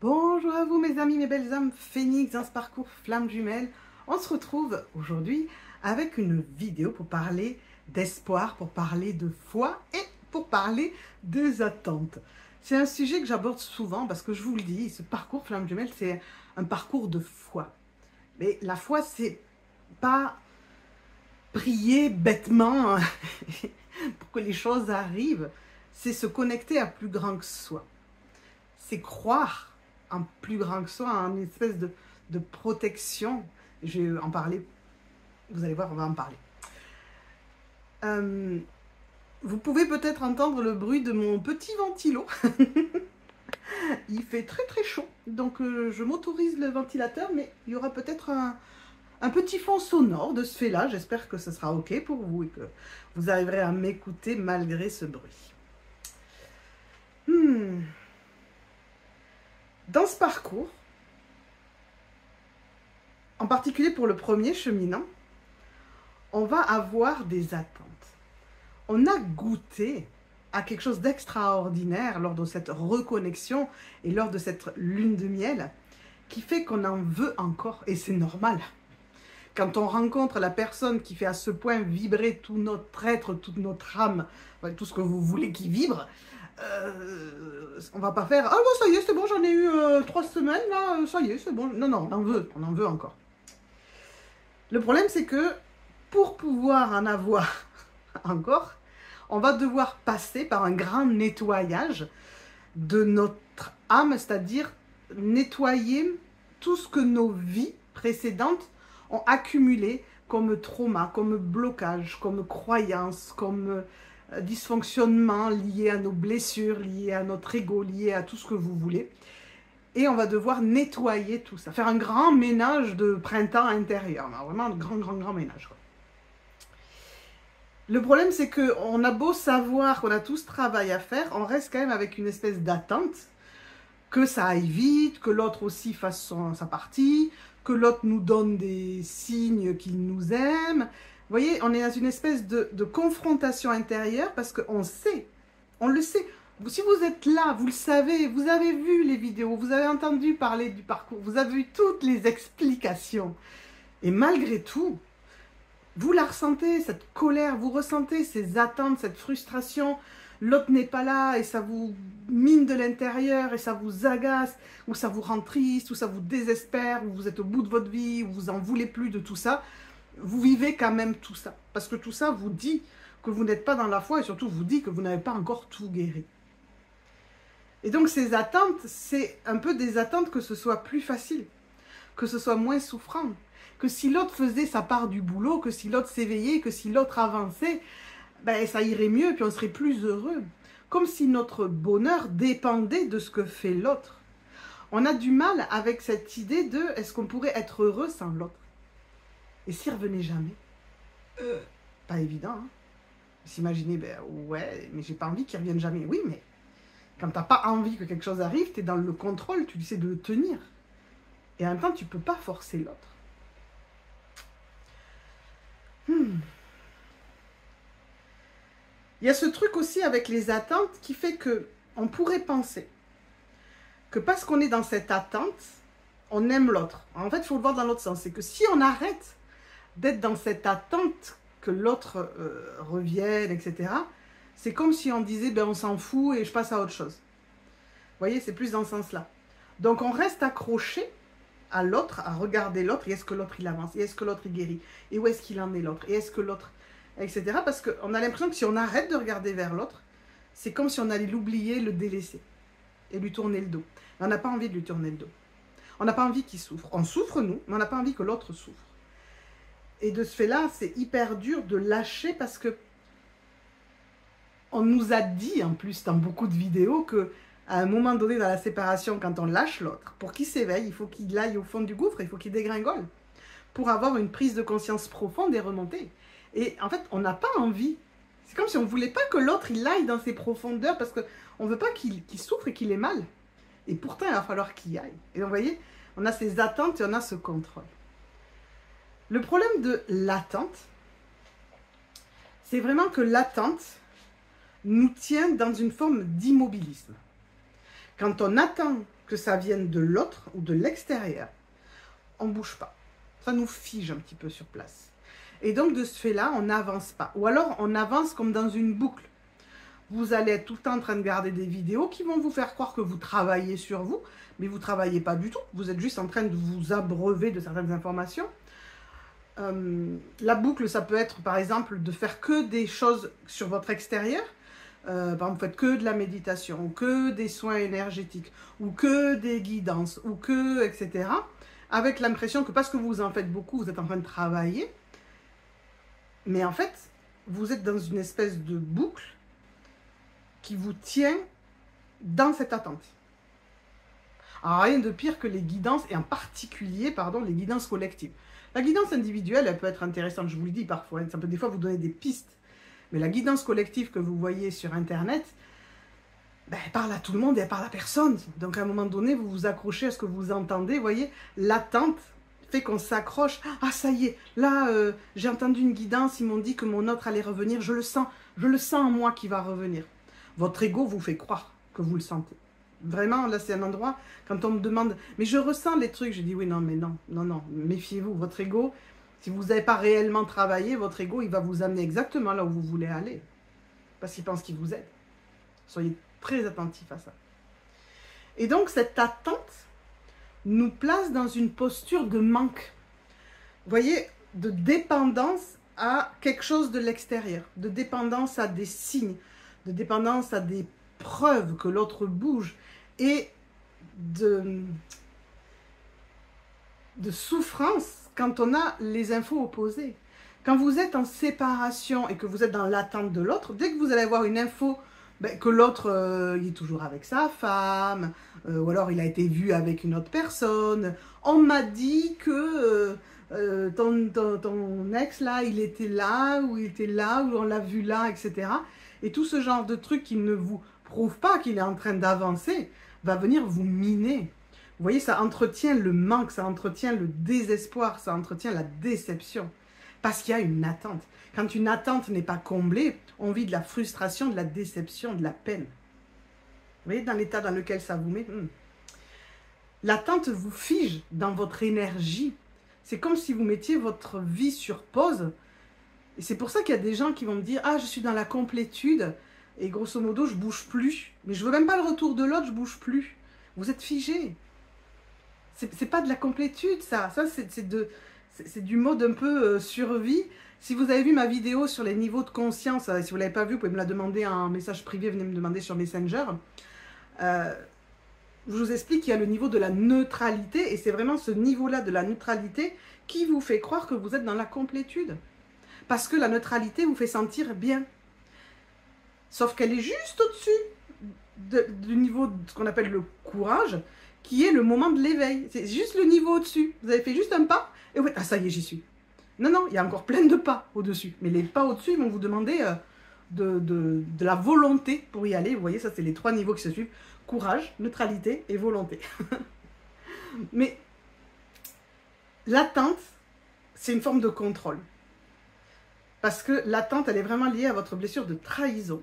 Bonjour à vous mes amis, mes belles âmes phénix dans ce parcours flamme jumelle. On se retrouve aujourd'hui avec une vidéo pour parler d'espoir, pour parler de foi et pour parler des attentes. C'est un sujet que j'aborde souvent parce que je vous le dis, ce parcours flamme jumelle, c'est un parcours de foi. Mais la foi, c'est pas prier bêtement pour que les choses arrivent, c'est se connecter à plus grand que soi. C'est croire en plus grand que soi, en une espèce de protection. Je vais en parler, vous allez voir, on va en parler. Vous pouvez peut-être entendre le bruit de mon petit ventilo. Il fait très très chaud, donc je m'autorise le ventilateur, mais il y aura peut-être un petit fond sonore de ce fait-là. J'espère que ce sera OK pour vous et que vous arriverez à m'écouter malgré ce bruit. Dans ce parcours, en particulier pour le premier cheminant, on va avoir des attentes. On a goûté à quelque chose d'extraordinaire lors de cette reconnexion et lors de cette lune de miel qui fait qu'on en veut encore, et c'est normal. Quand on rencontre la personne qui fait à ce point vibrer tout notre être, toute notre âme, tout ce que vous voulez qui vibre, on va pas faire « Ah bon, ça y est, c'est bon, j'en ai eu 3 semaines, là, ça y est, c'est bon. » Non, non, on en veut encore. Le problème, c'est que pour pouvoir en avoir encore, on va devoir passer par un grand nettoyage de notre âme, c'est-à-dire nettoyer tout ce que nos vies précédentes ont accumulé comme trauma, comme blocage, comme croyance, comme dysfonctionnement lié à nos blessures, lié à notre ego, lié à tout ce que vous voulez. Et on va devoir nettoyer tout ça, faire un grand ménage de printemps intérieur, vraiment un grand ménage, quoi. Le problème, c'est qu'on a beau savoir qu'on a tout ce travail à faire, on reste quand même avec une espèce d'attente que ça aille vite, que l'autre aussi fasse sa partie, que l'autre nous donne des signes qu'il nous aime. Vous voyez, on est dans une espèce de confrontation intérieure parce qu'on sait, on le sait. Si vous êtes là, vous le savez, vous avez vu les vidéos, vous avez entendu parler du parcours, vous avez vu toutes les explications. Et malgré tout, vous la ressentez, cette colère, vous ressentez ces attentes, cette frustration. L'autre n'est pas là et ça vous mine de l'intérieur et ça vous agace, ou ça vous rend triste, ou ça vous désespère, ou vous êtes au bout de votre vie, ou vous en voulez plus de tout ça. Vous vivez quand même tout ça. Parce que tout ça vous dit que vous n'êtes pas dans la foi et surtout vous dit que vous n'avez pas encore tout guéri. Et donc ces attentes, c'est un peu des attentes que ce soit plus facile, que ce soit moins souffrant, que si l'autre faisait sa part du boulot, que si l'autre s'éveillait, que si l'autre avançait, ben, ça irait mieux, puis on serait plus heureux. Comme si notre bonheur dépendait de ce que fait l'autre. On a du mal avec cette idée de « est-ce qu'on pourrait être heureux sans l'autre ?» Et s'il revenait jamais, pas évident, hein. S'imaginer, ben ouais, mais j'ai pas envie qu'il revienne jamais. Oui, mais quand t'as pas envie que quelque chose arrive, t'es dans le contrôle, tu essaies de le tenir. Et en même temps, tu peux pas forcer l'autre. Il y a ce truc aussi avec les attentes qui fait que on pourrait penser que parce qu'on est dans cette attente, on aime l'autre. En fait, il faut le voir dans l'autre sens. C'est que si on arrête d'être dans cette attente que l'autre revienne, etc., c'est comme si on disait, ben, on s'en fout et je passe à autre chose. Vous voyez, c'est plus dans ce sens-là. Donc, on reste accroché à l'autre, à regarder l'autre, et est-ce que l'autre il avance, et est-ce que l'autre il guérit, et où est-ce qu'il en est l'autre, et est-ce que l'autre, etc. Parce qu'on a l'impression que si on arrête de regarder vers l'autre, c'est comme si on allait l'oublier, le délaisser, et lui tourner le dos. Mais on n'a pas envie de lui tourner le dos. On n'a pas envie qu'il souffre. On souffre, nous, mais on n'a pas envie que l'autre souffre. Et de ce fait-là, c'est hyper dur de lâcher parce que on nous a dit, en plus, dans beaucoup de vidéos, que à un moment donné dans la séparation, quand on lâche l'autre, pour qu'il s'éveille, il faut qu'il aille au fond du gouffre, il faut qu'il dégringole, pour avoir une prise de conscience profonde et remonter. Et en fait, on n'a pas envie. C'est comme si on ne voulait pas que l'autre, il aille dans ses profondeurs, parce qu'on ne veut pas qu'il souffre et qu'il ait mal. Et pourtant, il va falloir qu'il aille. Et donc, vous voyez, on a ces attentes et on a ce contrôle. Le problème de l'attente, c'est vraiment que l'attente nous tient dans une forme d'immobilisme. Quand on attend que ça vienne de l'autre ou de l'extérieur, on ne bouge pas. Ça nous fige un petit peu sur place. Et donc, de ce fait-là, on n'avance pas. Ou alors, on avance comme dans une boucle. Vous allez être tout le temps en train de regarder des vidéos qui vont vous faire croire que vous travaillez sur vous, mais vous ne travaillez pas du tout. Vous êtes juste en train de vous abreuver de certaines informations. La boucle, ça peut être, par exemple, de faire que des choses sur votre extérieur. Par exemple, vous faites que de la méditation, ou que des soins énergétiques, ou que des guidances, ou que, etc. Avec l'impression que parce que vous en faites beaucoup, vous êtes en train de travailler. Mais en fait, vous êtes dans une espèce de boucle qui vous tient dans cette attente. Alors, rien de pire que les guidances, et en particulier, pardon, les guidances collectives. La guidance individuelle, elle peut être intéressante, je vous le dis parfois, ça peut des fois vous donner des pistes. Mais la guidance collective que vous voyez sur Internet, ben, elle parle à tout le monde et elle parle à personne. Donc à un moment donné, vous vous accrochez à ce que vous entendez, vous voyez, l'attente fait qu'on s'accroche. Ah ça y est, là j'ai entendu une guidance, ils m'ont dit que mon autre allait revenir, je le sens en moi qui va revenir. Votre ego vous fait croire que vous le sentez. Vraiment, là c'est un endroit, quand on me demande, mais je ressens les trucs, je dis oui, non, mais non, méfiez-vous, votre ego, si vous n'avez pas réellement travaillé, votre ego, il va vous amener exactement là où vous voulez aller, parce qu'il pense qu'il vous aide. Soyez très attentifs à ça. Et donc, cette attente nous place dans une posture de manque. Vous voyez, de dépendance à quelque chose de l'extérieur, de dépendance à des signes, de dépendance à des preuves que l'autre bouge, et de souffrance quand on a les infos opposées. Quand vous êtes en séparation et que vous êtes dans l'attente de l'autre, dès que vous allez avoir une info ben, que l'autre il est toujours avec sa femme, ou alors il a été vu avec une autre personne, on m'a dit que ton ex là, il était là, ou on l'a vu là, etc. Et tout ce genre de trucs qui ne vous prouve pas qu'il est en train d'avancer va venir vous miner. Vous voyez, ça entretient le manque, ça entretient le désespoir, ça entretient la déception. Parce qu'il y a une attente. Quand une attente n'est pas comblée, on vit de la frustration, de la déception, de la peine. Vous voyez, dans l'état dans lequel ça vous met. L'attente vous fige dans votre énergie. C'est comme si vous mettiez votre vie sur pause. Et c'est pour ça qu'il y a des gens qui vont me dire « Ah, je suis dans la complétude. » Et grosso modo, je bouge plus. Mais je veux même pas le retour de l'autre, je bouge plus. Vous êtes figé. C'est pas de la complétude, ça. Ça, c'est du mode un peu survie. Si vous avez vu ma vidéo sur les niveaux de conscience, si vous ne l'avez pas vu, vous pouvez me la demander en message privé, venez me demander sur Messenger. Je vous explique qu'il y a le niveau de la neutralité, et c'est vraiment ce niveau-là de la neutralité qui vous fait croire que vous êtes dans la complétude. Parce que la neutralité vous fait sentir bien. Sauf qu'elle est juste au-dessus du niveau de ce qu'on appelle le courage, qui est le moment de l'éveil. C'est juste le niveau au-dessus. Vous avez fait juste un pas, et ouais, ah ça y est, j'y suis. Non, il y a encore plein de pas au-dessus. Mais les pas au-dessus, ils vont vous demander de la volonté pour y aller. Vous voyez, ça c'est les 3 niveaux qui se suivent. Courage, neutralité et volonté. Mais l'attente, c'est une forme de contrôle. Parce que l'attente, elle est vraiment liée à votre blessure de trahison,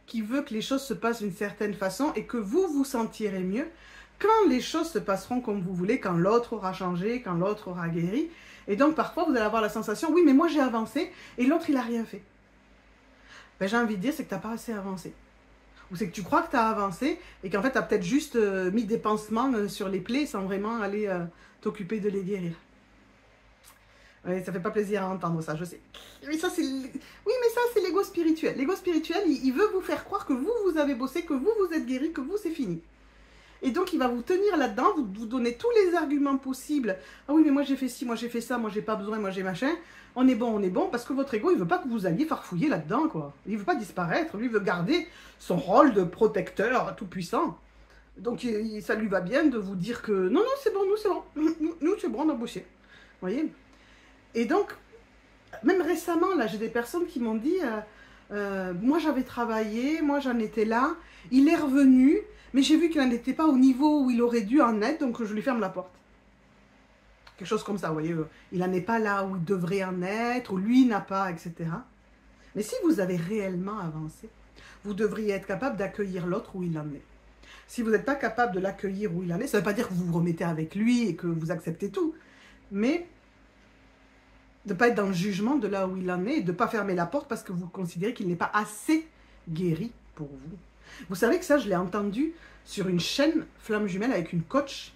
qui veut que les choses se passent d'une certaine façon et que vous vous sentirez mieux quand les choses se passeront comme vous voulez, quand l'autre aura changé, quand l'autre aura guéri. Et donc parfois vous allez avoir la sensation, oui mais moi j'ai avancé et l'autre il n'a rien fait. Ben, j'ai envie de dire, c'est que tu n'as pas assez avancé. Ou c'est que tu crois que tu as avancé et qu'en fait tu as peut-être juste mis des pansements sur les plaies sans vraiment aller t'occuper de les guérir. Oui, ça fait pas plaisir à entendre ça, je sais. Mais ça, c'est... Oui, mais ça, c'est l'ego spirituel. L'ego spirituel, il veut vous faire croire que vous avez bossé, que vous êtes guéri, que vous, c'est fini. Et donc, il va vous tenir là-dedans, vous donner tous les arguments possibles. Ah oui, mais moi, j'ai fait ci, moi, j'ai fait ça, moi, j'ai pas besoin, moi, j'ai machin. On est bon, parce que votre ego, il veut pas que vous alliez farfouiller là-dedans, quoi. Il veut pas disparaître, lui, il veut garder son rôle de protecteur tout-puissant. Donc, ça lui va bien de vous dire que non, c'est bon, nous, c'est bon. Nous, c'est bon, on a bossé. Vous voyez ? Et donc, même récemment, là, j'ai des personnes qui m'ont dit, moi j'avais travaillé, moi j'en étais là, il est revenu, mais j'ai vu qu'il n'en était pas au niveau où il aurait dû en être, donc je lui ferme la porte. Quelque chose comme ça, vous voyez, il n'en est pas là où il devrait en être, ou lui n'a pas, etc. Mais si vous avez réellement avancé, vous devriez être capable d'accueillir l'autre où il en est. Si vous n'êtes pas capable de l'accueillir où il en est, ça ne veut pas dire que vous vous remettez avec lui et que vous acceptez tout, mais de ne pas être dans le jugement de là où il en est, et de ne pas fermer la porte parce que vous considérez qu'il n'est pas assez guéri pour vous. Vous savez que ça, je l'ai entendu sur une chaîne Flamme Jumelle avec une coach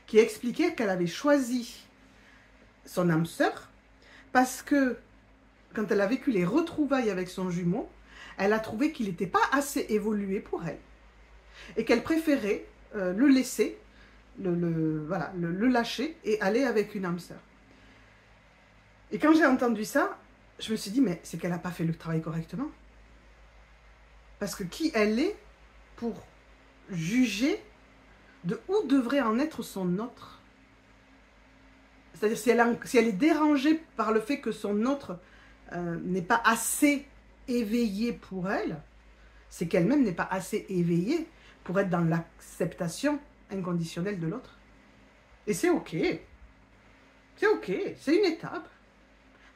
qui expliquait qu'elle avait choisi son âme sœur parce que quand elle a vécu les retrouvailles avec son jumeau, elle a trouvé qu'il n'était pas assez évolué pour elle et qu'elle préférait le laisser, le lâcher et aller avec une âme sœur. Et quand j'ai entendu ça, je me suis dit, mais c'est qu'elle n'a pas fait le travail correctement. Parce que qui elle est pour juger de où devrait en être son autre? C'est-à-dire si elle est dérangée par le fait que son autre n'est pas assez éveillé pour elle, c'est qu'elle-même n'est pas assez éveillée pour être dans l'acceptation inconditionnelle de l'autre. Et c'est ok. C'est ok, c'est une étape.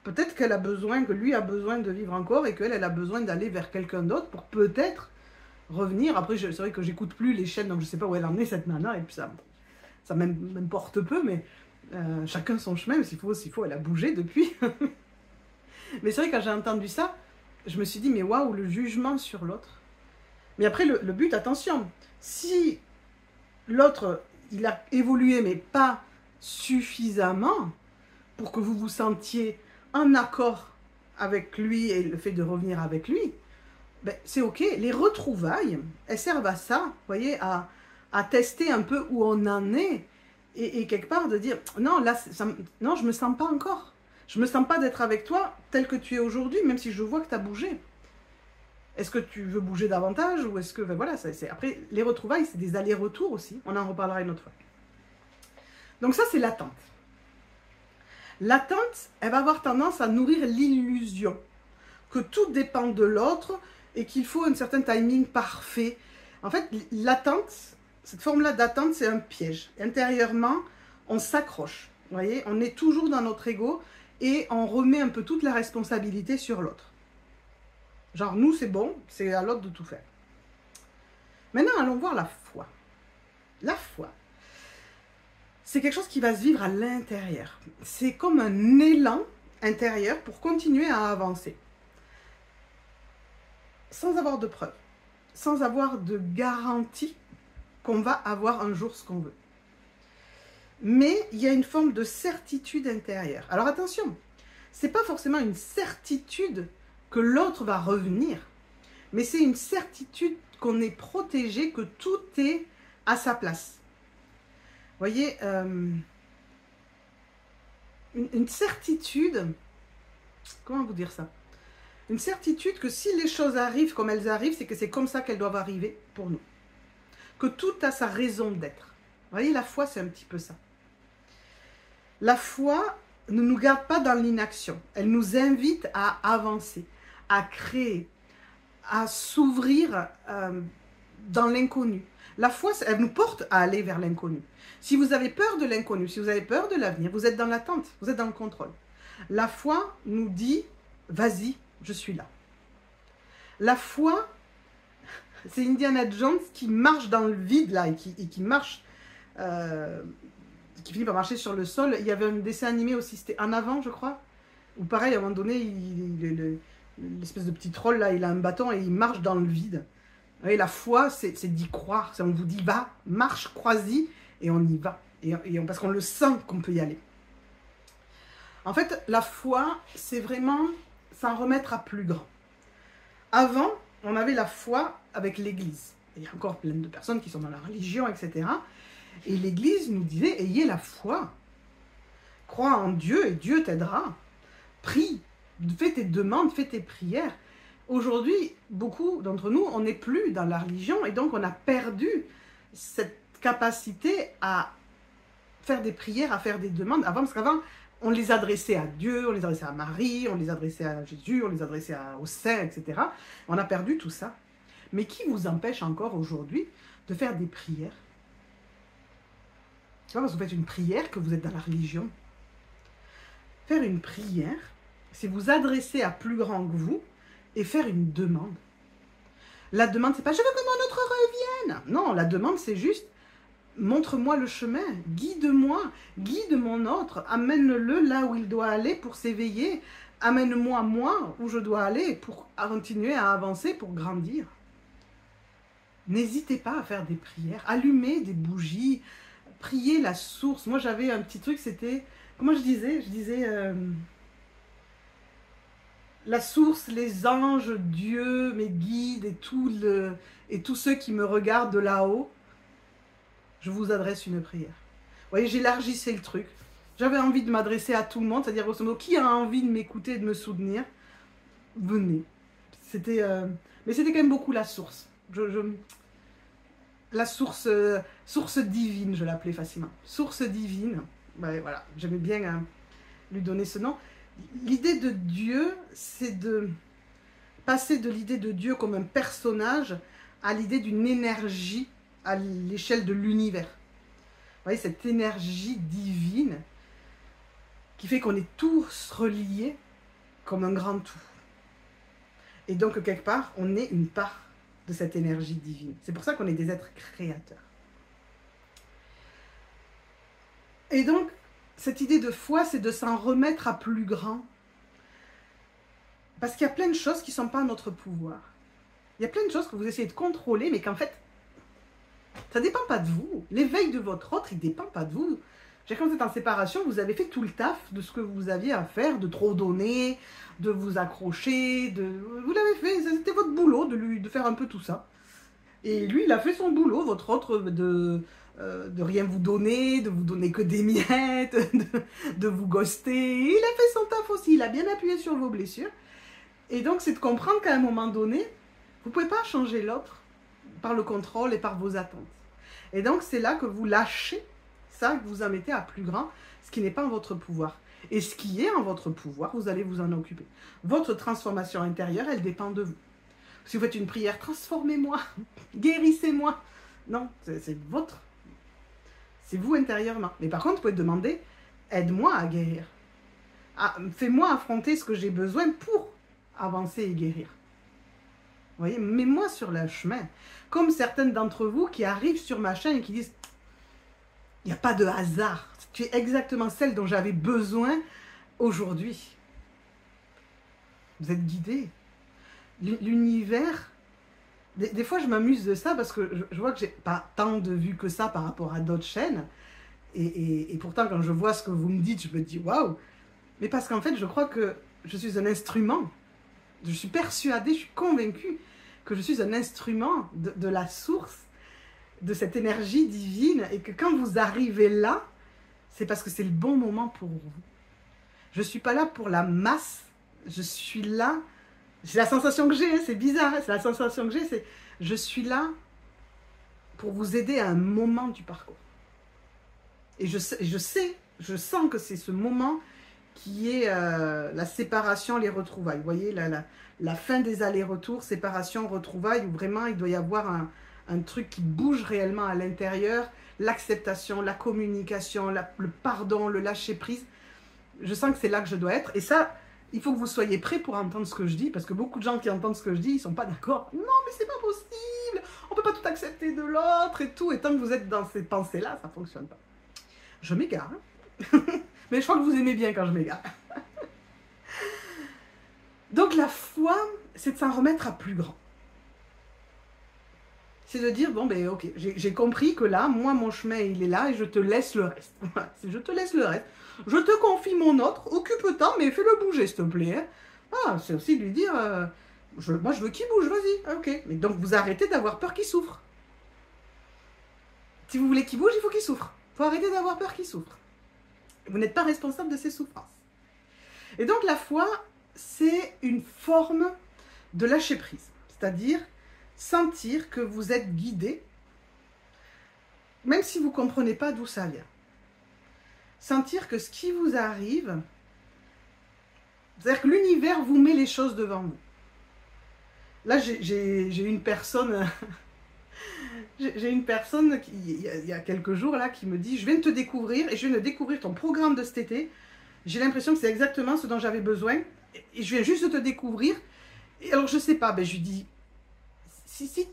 Peut-être qu'elle a besoin, que lui a besoin de vivre encore et qu'elle a besoin d'aller vers quelqu'un d'autre pour peut-être revenir. Après, c'est vrai que j'écoute plus les chaînes, donc je ne sais pas où elle en est, cette nana, et puis ça m'importe peu, mais chacun son chemin, s'il faut, elle a bougé depuis. Mais c'est vrai, quand j'ai entendu ça, je me suis dit, mais waouh, le jugement sur l'autre. Mais après, le but, attention, si l'autre, il a évolué, mais pas suffisamment pour que vous vous sentiez en accord avec lui et le fait de revenir avec lui, ben, c'est ok. Les retrouvailles, elles servent à ça, vous voyez, à tester un peu où on en est et quelque part de dire, non, là, non, je me sens pas encore. Je me sens pas d'être avec toi tel que tu es aujourd'hui, même si je vois que tu as bougé. Est-ce que tu veux bouger davantage ou est-ce que... Ben voilà, après, les retrouvailles, c'est des allers-retours aussi. On en reparlera une autre fois. Donc ça, c'est l'attente. L'attente, elle va avoir tendance à nourrir l'illusion que tout dépend de l'autre et qu'il faut un certain timing parfait. En fait, l'attente, cette forme-là d'attente, c'est un piège. Intérieurement, on s'accroche. Vous voyez, on est toujours dans notre ego et on remet un peu toute la responsabilité sur l'autre. Genre, nous, c'est bon, c'est à l'autre de tout faire. Maintenant, allons voir la foi. La foi, c'est quelque chose qui va se vivre à l'intérieur. C'est comme un élan intérieur pour continuer à avancer. Sans avoir de preuves, sans avoir de garantie qu'on va avoir un jour ce qu'on veut. Mais il y a une forme de certitude intérieure. Alors attention, ce n'est pas forcément une certitude que l'autre va revenir, mais c'est une certitude qu'on est protégé, que tout est à sa place. Vous voyez, une certitude, comment vous dire ça? Une certitude que si les choses arrivent comme elles arrivent, c'est que c'est comme ça qu'elles doivent arriver pour nous. Que tout a sa raison d'être. Vous voyez, la foi, c'est un petit peu ça. La foi ne nous garde pas dans l'inaction. Elle nous invite à avancer, à créer, à s'ouvrir dans l'inconnu. La foi, elle nous porte à aller vers l'inconnu. Si vous avez peur de l'inconnu, si vous avez peur de l'avenir, vous êtes dans l'attente, vous êtes dans le contrôle. La foi nous dit, vas-y, je suis là. La foi, c'est Indiana Jones qui marche dans le vide là et qui marche, qui finit par marcher sur le sol. Il y avait un dessin animé aussi, c'était En Avant, je crois, où pareil, à un moment donné, l'espèce de petit troll là, il a un bâton et il marche dans le vide. Et la foi, c'est d'y croire. On vous dit, va, marche, crois-y, et on y va. Parce qu'on le sent qu'on peut y aller. En fait, la foi, c'est vraiment s'en remettre à plus grand. Avant, on avait la foi avec l'Église. Il y a encore plein de personnes qui sont dans la religion, etc. Et l'Église nous disait, ayez la foi. Crois en Dieu et Dieu t'aidera. Prie, fais tes demandes, fais tes prières. Aujourd'hui, beaucoup d'entre nous, on n'est plus dans la religion et donc on a perdu cette capacité à faire des prières, à faire des demandes. Avant, parce qu'avant, on les adressait à Dieu, on les adressait à Marie, on les adressait à Jésus, on les adressait aux saints, etc. On a perdu tout ça. Mais qui vous empêche encore aujourd'hui de faire des prières? C'est pas parce que vous faites une prière que vous êtes dans la religion. Faire une prière, c'est vous adresser à plus grand que vous et faire une demande. La demande, c'est pas « je veux que mon autre revienne ». l'amène. Non, la demande, c'est juste, montre-moi le chemin, guide-moi, guide mon autre, amène-le là où il doit aller pour s'éveiller, amène-moi moi où je dois aller pour continuer à avancer, pour grandir. N'hésitez pas à faire des prières, allumer des bougies, prier la source. Moi, j'avais un petit truc, c'était, comment je disais? Je disais, la source, les anges, Dieu, mes guides et tous ceux qui me regardent de là-haut, je vous adresse une prière. Vous voyez, j'élargissais le truc. J'avais envie de m'adresser à tout le monde, c'est-à-dire, grosso modo, qui a envie de m'écouter, de me soutenir, venez. C'était, mais c'était quand même beaucoup la source. La source, source divine, je l'appelais facilement. Source divine, ouais, voilà, j'aimais bien lui donner ce nom. L'idée de Dieu, c'est de passer de l'idée de Dieu comme un personnage à l'idée d'une énergie à l'échelle de l'univers. Vous voyez, cette énergie divine qui fait qu'on est tous reliés comme un grand tout. Et donc, quelque part, on est une part de cette énergie divine. C'est pour ça qu'on est des êtres créateurs. Et donc, cette idée de foi, c'est de s'en remettre à plus grand. Parce qu'il y a plein de choses qui ne sont pas à notre pouvoir. Il y a plein de choses que vous essayez de contrôler, mais qu'en fait, ça ne dépend pas de vous. L'éveil de votre autre, il ne dépend pas de vous. Quand vous êtes en séparation, vous avez fait tout le taf de ce que vous aviez à faire, de trop donner, de vous accrocher, vous l'avez fait, c'était votre boulot de faire un peu tout ça. Et lui, il a fait son boulot, votre autre, de rien vous donner, de vous donner que des miettes, de vous ghoster. Il a fait son taf aussi, il a bien appuyé sur vos blessures. Et donc, c'est de comprendre qu'à un moment donné, vous ne pouvez pas changer l'autre par le contrôle et par vos attentes. Et donc, c'est là que vous lâchez ça, que vous en mettez à plus grand, ce qui n'est pas en votre pouvoir. Et ce qui est en votre pouvoir, vous allez vous en occuper. Votre transformation intérieure, elle dépend de vous. Si vous faites une prière, transformez-moi, guérissez-moi. Non, c'est votre. C'est vous intérieurement. Mais par contre, vous pouvez demander, aide-moi à guérir. Fais-moi affronter ce que j'ai besoin pour avancer et guérir. Vous voyez, mets-moi sur le chemin. Comme certaines d'entre vous qui arrivent sur ma chaîne et qui disent, il n'y a pas de hasard. Tu es exactement celle dont j'avais besoin aujourd'hui. Vous êtes guidés. L'univers, des fois je m'amuse de ça parce que je vois que j'ai pas tant de vues que ça par rapport à d'autres chaînes. Et pourtant, quand je vois ce que vous me dites, je me dis waouh. Mais parce qu'en fait, je crois que je suis un instrument. Je suis persuadée, je suis convaincue que je suis un instrument de la source, de cette énergie divine, et que quand vous arrivez là, c'est parce que c'est le bon moment pour vous. Je ne suis pas là pour la masse, je suis là, c'est la sensation que j'ai, c'est bizarre, c'est la sensation que j'ai, c'est je suis là pour vous aider à un moment du parcours. Et je sens que c'est ce moment qui est la séparation, les retrouvailles. Vous voyez, la fin des allers-retours, séparation, retrouvailles, où vraiment il doit y avoir un truc qui bouge réellement à l'intérieur, l'acceptation, la communication, le pardon, le lâcher-prise. Je sens que c'est là que je dois être. Et ça, il faut que vous soyez prêts pour entendre ce que je dis, parce que beaucoup de gens qui entendent ce que je dis, ils ne sont pas d'accord. Non, mais c'est pas possible, on ne peut pas tout accepter de l'autre et tout. Et tant que vous êtes dans ces pensées-là, ça ne fonctionne pas. Je m'égare, hein. Mais je crois que vous aimez bien quand je m'égare. Donc la foi, c'est de s'en remettre à plus grand. C'est de dire, bon ben ok, j'ai compris que là, moi mon chemin il est là et je te laisse le reste. Voilà, je te laisse le reste. Je te confie mon autre, occupe-toi, mais fais-le bouger s'il te plaît. Hein. Ah, c'est aussi de lui dire, moi je veux qu'il bouge, vas-y. Ok, mais donc vous arrêtez d'avoir peur qu'il souffre. Si vous voulez qu'il bouge, il faut qu'il souffre. Il faut arrêter d'avoir peur qu'il souffre. Vous n'êtes pas responsable de ses souffrances. Et donc la foi, c'est une forme de lâcher prise. C'est-à-dire sentir que vous êtes guidé, même si vous ne comprenez pas d'où ça vient. Sentir que ce qui vous arrive, c'est-à-dire que l'univers vous met les choses devant vous. Là, j'ai une personne... J'ai une personne, il y a quelques jours, là, qui me dit « Je viens de te découvrir et je viens de découvrir ton programme de cet été. J'ai l'impression que c'est exactement ce dont j'avais besoin. Et je viens juste de te découvrir. Et alors, je ne sais pas. » Ben, je lui dis « Si,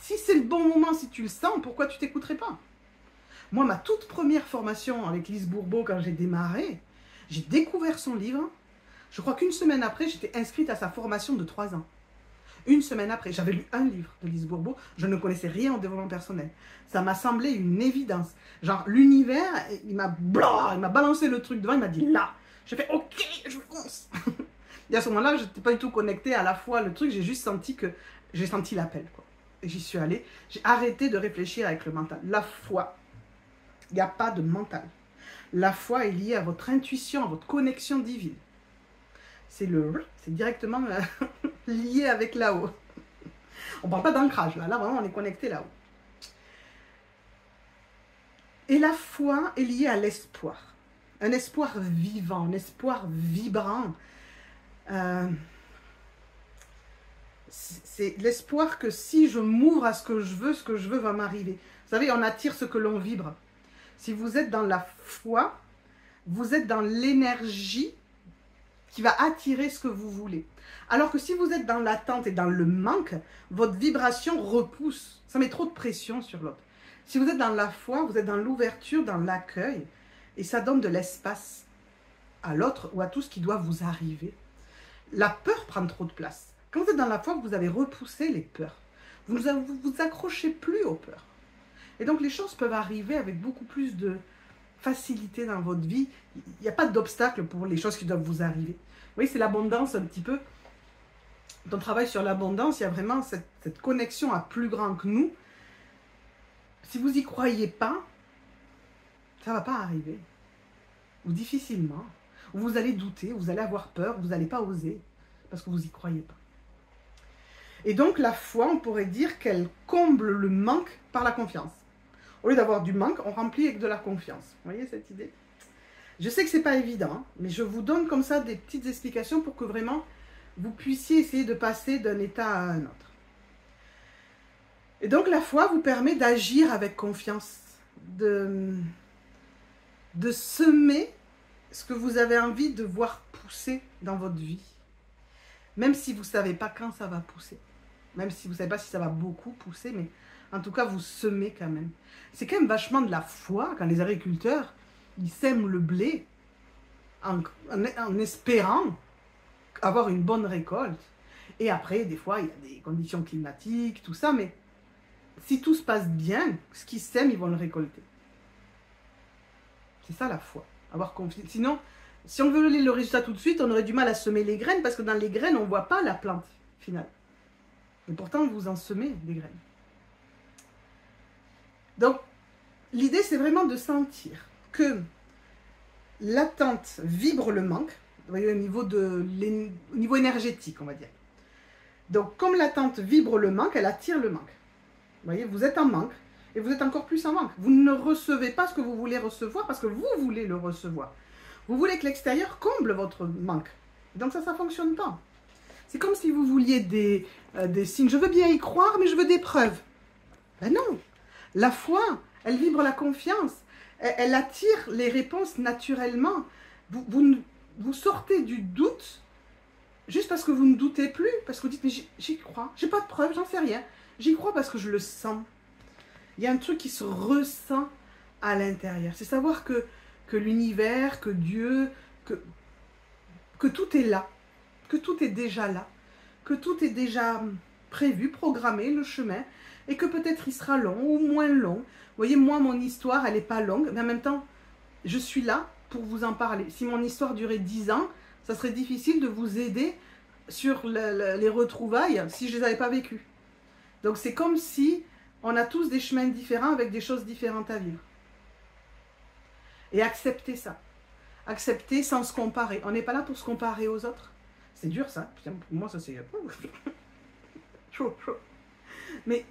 si c'est le bon moment, si tu le sens, pourquoi tu t'écouterais pas? Moi, ma toute première formation avec Lise Bourbeau, quand j'ai démarré, j'ai découvert son livre. Je crois qu'une semaine après, j'étais inscrite à sa formation de 3 ans. Une semaine après, j'avais lu un livre de Lise Bourbeau, je ne connaissais rien au développement personnel. Ça m'a semblé une évidence. Genre, l'univers, il m'a balancé le truc devant, il m'a dit là. J'ai fait ok, je fonce. Et à ce moment-là, je n'étais pas du tout connectée à la fois le truc, j'ai juste senti que j'ai senti l'appel, quoi. Et j'y suis allée. J'ai arrêté de réfléchir avec le mental. La foi, il n'y a pas de mental. La foi est liée à votre intuition, à votre connexion divine. C'est directement lié avec là-haut. On ne parle pas d'ancrage, là vraiment on est connecté là-haut. Et la foi est liée à l'espoir. Un espoir vivant, un espoir vibrant. C'est l'espoir que si je m'ouvre à ce que je veux va m'arriver. Vous savez, on attire ce que l'on vibre. Si vous êtes dans la foi, vous êtes dans l'énergie qui va attirer ce que vous voulez. Alors que si vous êtes dans l'attente et dans le manque, votre vibration repousse. Ça met trop de pression sur l'autre. Si vous êtes dans la foi, vous êtes dans l'ouverture, dans l'accueil, et ça donne de l'espace à l'autre ou à tout ce qui doit vous arriver. La peur prend trop de place. Quand vous êtes dans la foi, vous avez repoussé les peurs. Vous ne vous accrochez plus aux peurs. Et donc les choses peuvent arriver avec beaucoup plus de facilité dans votre vie. Il n'y a pas d'obstacle pour les choses qui doivent vous arriver. Vous voyez, c'est l'abondance un petit peu. Quand on travaille sur l'abondance, il y a vraiment cette connexion à plus grand que nous. Si vous n'y croyez pas, ça ne va pas arriver. Ou difficilement. Ou vous allez douter, vous allez avoir peur, vous n'allez pas oser, parce que vous n'y croyez pas. Et donc la foi, on pourrait dire qu'elle comble le manque par la confiance. Au lieu d'avoir du manque, on remplit avec de la confiance. Vous voyez cette idée? Je sais que ce n'est pas évident, hein, mais je vous donne comme ça des petites explications pour que vraiment vous puissiez essayer de passer d'un état à un autre. Et donc la foi vous permet d'agir avec confiance, de semer ce que vous avez envie de voir pousser dans votre vie. Même si vous ne savez pas quand ça va pousser. Même si vous ne savez pas si ça va beaucoup pousser, mais en tout cas, vous semez quand même. C'est quand même vachement de la foi quand les agriculteurs, ils sèment le blé en espérant avoir une bonne récolte. Et après, des fois, il y a des conditions climatiques, tout ça, mais si tout se passe bien, ce qu'ils sèment, ils vont le récolter. C'est ça la foi, avoir confiance. Sinon, si on veut le résultat tout de suite, on aurait du mal à semer les graines, parce que dans les graines, on ne voit pas la plante finale. Et pourtant, vous en semez des graines. Donc, l'idée, c'est vraiment de sentir que l'attente vibre le manque, vous voyez, au niveau énergétique, on va dire. Donc, comme l'attente vibre le manque, elle attire le manque. Vous voyez, vous êtes en manque, et vous êtes encore plus en manque. Vous ne recevez pas ce que vous voulez recevoir, parce que vous voulez le recevoir. Vous voulez que l'extérieur comble votre manque. Donc ça ne fonctionne pas. C'est comme si vous vouliez des signes. Je veux bien y croire, mais je veux des preuves. Ben non. La foi, elle vibre la confiance. Elle attire les réponses naturellement. Vous sortez du doute juste parce que vous ne doutez plus. Parce que vous dites, mais j'y crois. J'ai pas de preuves, j'en sais rien. J'y crois parce que je le sens. Il y a un truc qui se ressent à l'intérieur. C'est savoir que l'univers, que Dieu, que tout est là. Que tout est déjà là. Que tout est déjà prévu, programmé, le chemin. Et que peut-être il sera long ou moins long. Vous voyez, moi, mon histoire, elle n'est pas longue. Mais en même temps, je suis là pour vous en parler. Si mon histoire durait 10 ans, ça serait difficile de vous aider sur les retrouvailles si je ne les avais pas vécues. Donc c'est comme si on a tous des chemins différents avec des choses différentes à vivre. Et accepter ça. Accepter sans se comparer. On n'est pas là pour se comparer aux autres. C'est dur ça. Putain, pour moi ça c'est... chaud, chaud. Mais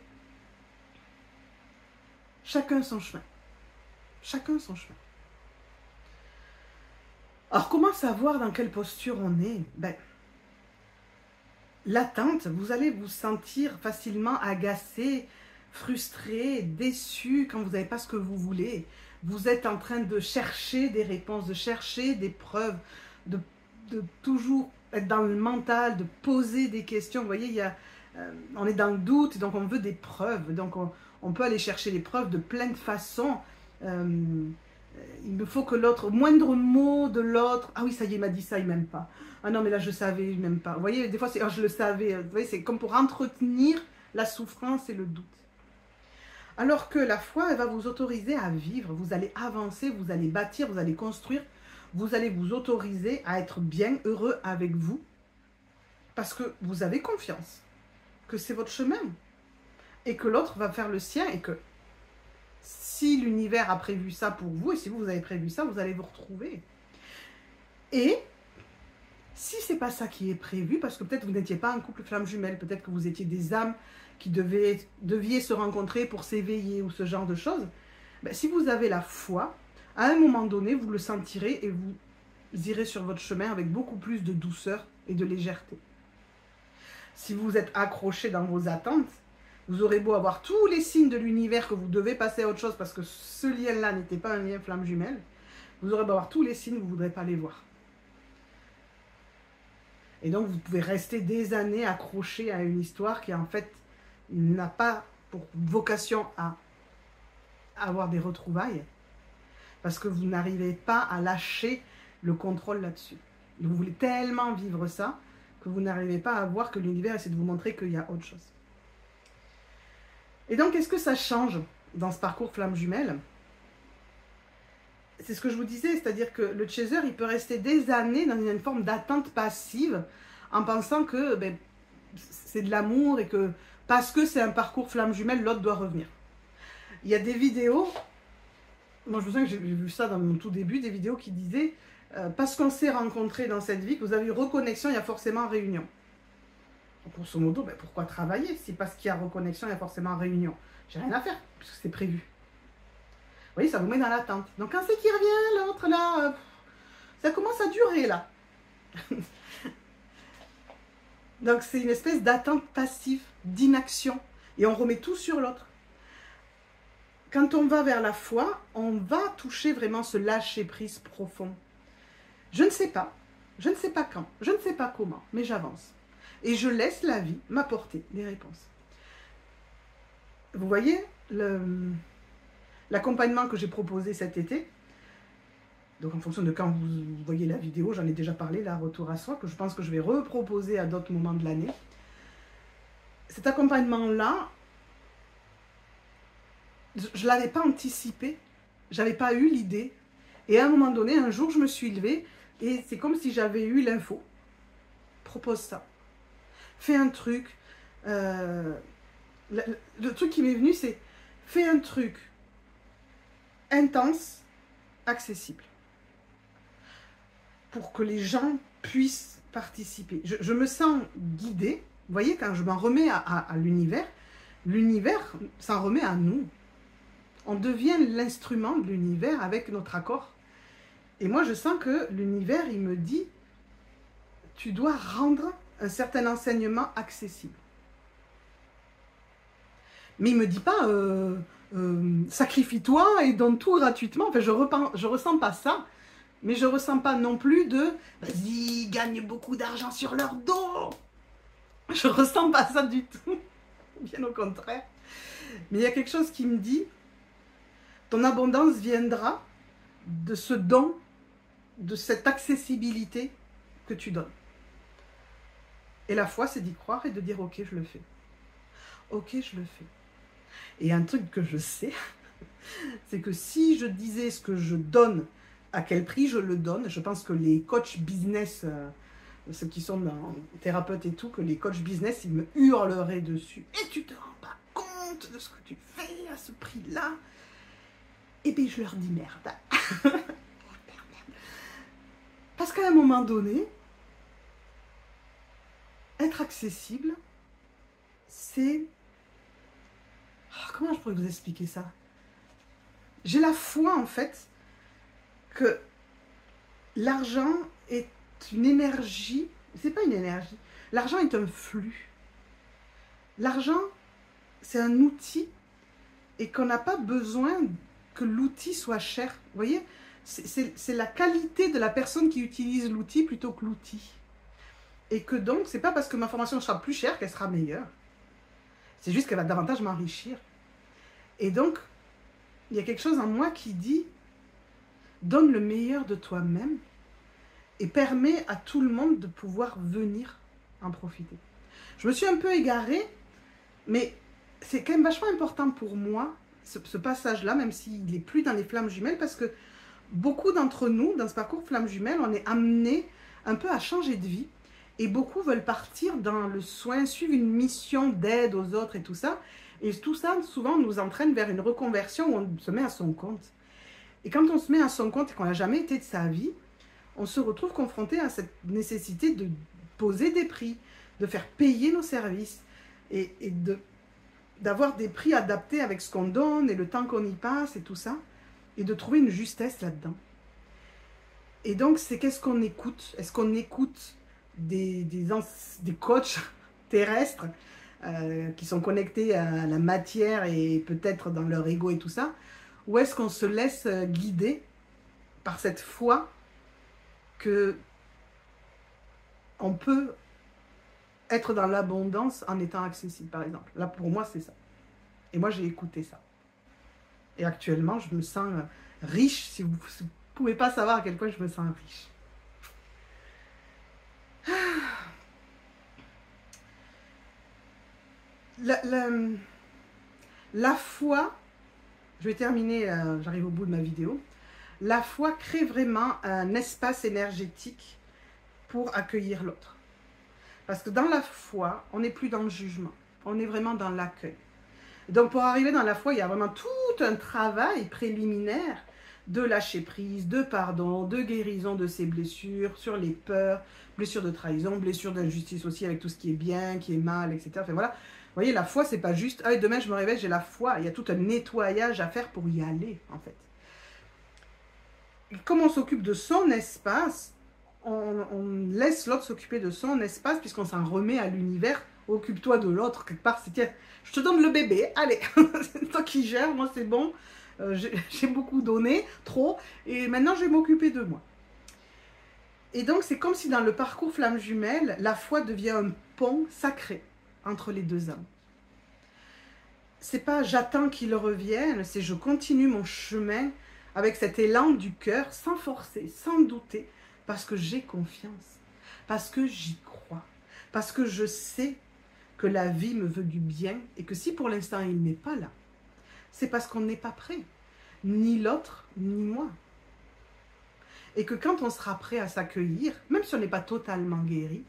chacun son chemin. Chacun son chemin. Alors comment savoir dans quelle posture on est? Ben, l'attente, vous allez vous sentir facilement agacé, frustré, déçu quand vous n'avez pas ce que vous voulez. Vous êtes en train de chercher des réponses, de chercher des preuves, de toujours être dans le mental, de poser des questions. Vous voyez, il y a on est dans le doute, donc on veut des preuves. Donc on peut aller chercher les preuves de plein de façons. Il me faut que l'autre, au moindre mot de l'autre, ah oui, ça y est, il m'a dit ça, il m'aime pas. Ah non, mais là, je savais, il m'aime pas. Vous voyez, des fois, c'est, oh, je le savais. Vous voyez, c'est comme pour entretenir la souffrance et le doute. Alors que la foi, elle va vous autoriser à vivre. Vous allez avancer, vous allez bâtir, vous allez construire. Vous allez vous autoriser à être bien, heureux avec vous. Parce que vous avez confiance que c'est votre chemin. Et que l'autre va faire le sien et que si l'univers a prévu ça pour vous, et si vous avez prévu ça, vous allez vous retrouver. Et si c'est pas ça qui est prévu, parce que peut-être vous n'étiez pas un couple flamme jumelle, peut-être que vous étiez des âmes qui deviez se rencontrer pour s'éveiller ou ce genre de choses, ben, si vous avez la foi, à un moment donné, vous le sentirez et vous irez sur votre chemin avec beaucoup plus de douceur et de légèreté. Si vous êtes accroché dans vos attentes, vous aurez beau avoir tous les signes de l'univers que vous devez passer à autre chose parce que ce lien-là n'était pas un lien flamme jumelle, vous aurez beau avoir tous les signes, vous ne voudrez pas les voir. Et donc vous pouvez rester des années accroché à une histoire qui en fait n'a pas pour vocation à avoir des retrouvailles parce que vous n'arrivez pas à lâcher le contrôle là-dessus. Vous voulez tellement vivre ça que vous n'arrivez pas à voir que l'univers essaie de vous montrer qu'il y a autre chose. Et donc, qu'est-ce que ça change dans ce parcours flamme jumelle? C'est ce que je vous disais, c'est-à-dire que le chaser, il peut rester des années dans une forme d'attente passive en pensant que ben, c'est de l'amour et que parce que c'est un parcours flamme jumelle, l'autre doit revenir. Il y a des vidéos, moi je me souviens que j'ai vu ça dans mon tout début, des vidéos qui disaient parce qu'on s'est rencontrés dans cette vie, que vous avez eu reconnexion, il y a forcément réunion. Grosso modo, ben pourquoi travailler? Si parce qu'il y a reconnexion, il y a forcément réunion. J'ai rien à faire, puisque c'est prévu. Vous voyez, ça vous met dans l'attente. Donc quand c'est qui revient, l'autre là, ça commence à durer là. Donc c'est une espèce d'attente passive, d'inaction. Et on remet tout sur l'autre. Quand on va vers la foi, on va toucher vraiment ce lâcher-prise profond. Je ne sais pas quand, je ne sais pas comment, mais j'avance. Et je laisse la vie m'apporter des réponses. Vous voyez, l'accompagnement que j'ai proposé cet été, donc en fonction de quand vous voyez la vidéo, j'en ai déjà parlé, là, retour à soi, que je pense que je vais reproposer à d'autres moments de l'année. Cet accompagnement-là, je ne l'avais pas anticipé, je n'avais pas eu l'idée. Et à un moment donné, un jour, je me suis levée et c'est comme si j'avais eu l'info. Propose ça. Fais un truc. Le truc qui m'est venu, c'est fais un truc intense, accessible. Pour que les gens puissent participer. Je me sens guidée. Vous voyez, quand je m'en remets à l'univers, l'univers s'en remet à nous. On devient l'instrument de l'univers avec notre accord. Et moi, je sens que l'univers, il me dit, tu dois rendre un certain enseignement accessible. Mais il ne me dit pas, sacrifie-toi et donne tout gratuitement. Enfin, je ressens pas ça. Mais je ne ressens pas non plus de, vas-y, gagne beaucoup d'argent sur leur dos. Je ne ressens pas ça du tout. Bien au contraire. Mais il y a quelque chose qui me dit, ton abondance viendra de ce don, de cette accessibilité que tu donnes. Et la foi, c'est d'y croire et de dire, ok, je le fais. Ok, je le fais. Et un truc que je sais, c'est que si je disais ce que je donne, à quel prix je le donne, je pense que les coachs business, ceux qui sont thérapeutes et tout, que les coachs business, ils me hurleraient dessus. Et tu te rends pas compte de ce que tu fais à ce prix-là? Et bien je leur dis merde. Parce qu'à un moment donné, être accessible, c'est... Oh, comment je pourrais vous expliquer ça? J'ai la foi en fait que l'argent est une énergie, c'est pas une énergie, l'argent est un flux. L'argent, c'est un outil et qu'on n'a pas besoin que l'outil soit cher. Vous voyez, c'est la qualité de la personne qui utilise l'outil plutôt que l'outil. Et que donc, c'est pas parce que ma formation sera plus chère qu'elle sera meilleure. C'est juste qu'elle va davantage m'enrichir. Et donc, il y a quelque chose en moi qui dit, donne le meilleur de toi-même et permet à tout le monde de pouvoir venir en profiter. Je me suis un peu égarée, mais c'est quand même vachement important pour moi, ce passage-là, même s'il n'est plus dans les flammes jumelles, parce que beaucoup d'entre nous, dans ce parcours flammes jumelles, on est amenés un peu à changer de vie, et beaucoup veulent partir dans le soin, suivre une mission d'aide aux autres et tout ça, et tout ça, souvent, nous entraîne vers une reconversion où on se met à son compte. Et quand on se met à son compte et qu'on n'a jamais été de sa vie, on se retrouve confronté à cette nécessité de poser des prix, de faire payer nos services et d'avoir des prix adaptés avec ce qu'on donne et le temps qu'on y passe et tout ça, et de trouver une justesse là-dedans. Et donc, c'est qu'est-ce qu'on écoute? Est-ce qu'on écoute des coachs terrestres qui sont connectés à la matière et peut-être dans leur ego et tout ça? Ou est-ce qu'on se laisse guider par cette foi que on peut être dans l'abondance en étant accessible, par exemple. Là, pour moi, c'est ça. Et moi, j'ai écouté ça. Et actuellement, je me sens riche. Si vous ne pouvez pas savoir à quel point je me sens riche. La foi, je vais terminer, j'arrive au bout de ma vidéo. La foi crée vraiment un espace énergétique pour accueillir l'autre. Parce que dans la foi, on n'est plus dans le jugement. On est vraiment dans l'accueil. Donc pour arriver dans la foi, il y a vraiment tout un travail préliminaire de lâcher prise, de pardon, de guérison de ses blessures, sur les peurs, blessures de trahison, blessures d'injustice aussi avec tout ce qui est bien, qui est mal, etc. Enfin voilà. Vous voyez, la foi, c'est pas juste « Ah, demain je me réveille, j'ai la foi ». Il y a tout un nettoyage à faire pour y aller, en fait. Et comme on s'occupe de son espace, on laisse l'autre s'occuper de son espace, puisqu'on s'en remet à l'univers. Occupe-toi de l'autre, quelque part, c'est tiens, je te donne le bébé, allez, c'est toi qui gères, moi c'est bon, j'ai beaucoup donné, trop, et maintenant je vais m'occuper de moi. Et donc c'est comme si dans le parcours flamme jumelle, la foi devient un pont sacré entre les deux âmes. C'est pas j'attends qu'il revienne, c'est je continue mon chemin avec cet élan du cœur, sans forcer, sans douter, parce que j'ai confiance, parce que j'y crois, parce que je sais que la vie me veut du bien et que si pour l'instant il n'est pas là, c'est parce qu'on n'est pas prêt, ni l'autre, ni moi. Et que quand on sera prêt à s'accueillir, même si on n'est pas totalement guéri,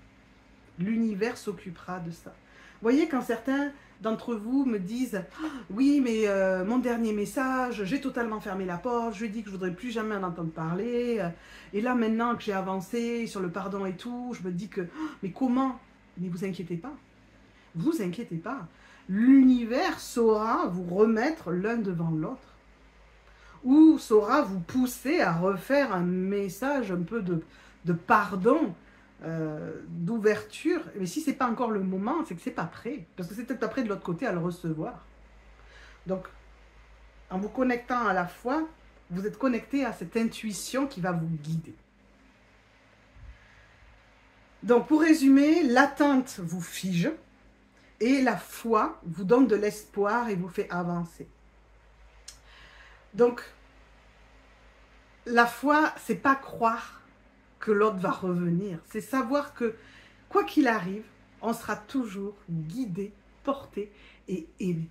l'univers s'occupera de ça. Vous voyez, quand certains d'entre vous me disent « Oui, mais mon dernier message, j'ai totalement fermé la porte, je lui ai dit que je ne voudrais plus jamais en entendre parler. Et là, maintenant que j'ai avancé sur le pardon et tout, je me dis que « Mais comment ?» Mais vous inquiétez pas. Vous inquiétez pas. L'univers saura vous remettre l'un devant l'autre. Ou saura vous pousser à refaire un message un peu de pardon, d'ouverture. Mais si ce n'est pas encore le moment, c'est que ce n'est pas prêt. Parce que c'est peut-être pas prêt de l'autre côté à le recevoir. Donc, en vous connectant à la foi, vous êtes connecté à cette intuition qui va vous guider. Donc, pour résumer, l'attente vous fige et la foi vous donne de l'espoir et vous fait avancer. Donc, la foi, c'est pas croire que l'autre va revenir. C'est savoir que, quoi qu'il arrive, on sera toujours guidé, porté et aimé.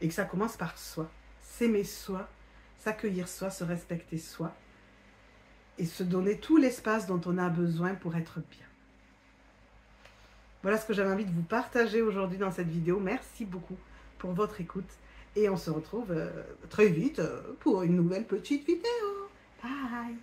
Et que ça commence par soi. S'aimer soi, s'accueillir soi, se respecter soi. Et se donner tout l'espace dont on a besoin pour être bien. Voilà ce que j'avais envie de vous partager aujourd'hui dans cette vidéo. Merci beaucoup pour votre écoute. Et on se retrouve très vite pour une nouvelle petite vidéo. Bye!